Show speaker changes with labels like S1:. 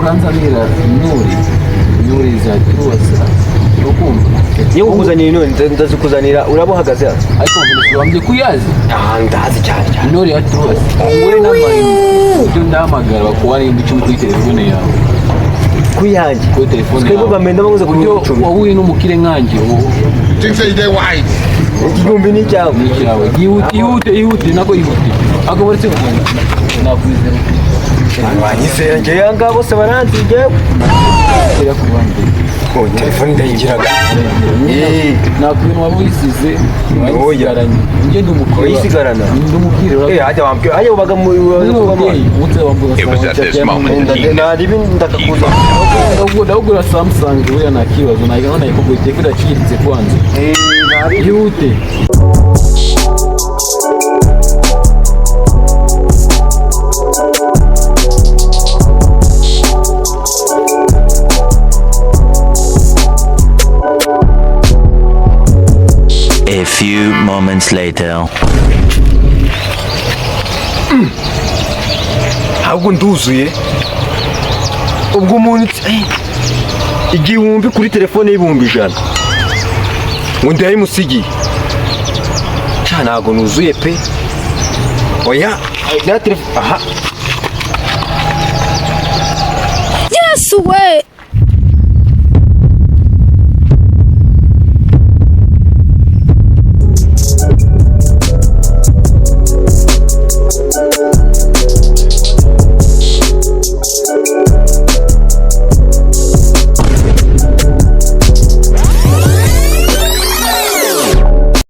S1: ukanzanira Nuri za Truasa ukumva
S2: iyo ukuzaniye none ndazikuzanira urabuhagaze
S1: ariko wambye kuyazi
S2: ndazi cyane
S1: Nuri ya Truasa wowe n'amayinite byo ndahamagara bakuba ni mu kuri telefone yawe
S2: kuyange
S1: ko telefone
S2: yawe bamenda baguze ku
S1: icumi wowe n'umukire nkanjye
S2: igihumbi ni cyawe
S1: ihute nako ihute ako bari cyo nakwizera
S2: wanyizera nje yanga bose baranzije
S1: kira kubandi
S2: ko telefone ndayigiraga
S1: nakwino wabisize
S2: oya
S1: nje ndumukire
S2: yisigarana
S1: ndumukire
S2: hajya wambye hajya ubaga mu
S1: mutse wambuza
S2: nari ndakakuza
S1: ndagura Samsung we na kibazo naigana ikogote kida kiritse kwanza ihute
S3: A few moments later.
S2: Ahubwo nduzuye ubwo umuntu igihumbi kuri telefone y'ibihumbi 100 ngo ndayimusigiye ntago nuzuye pe oya na telefone aha
S4: Yes way.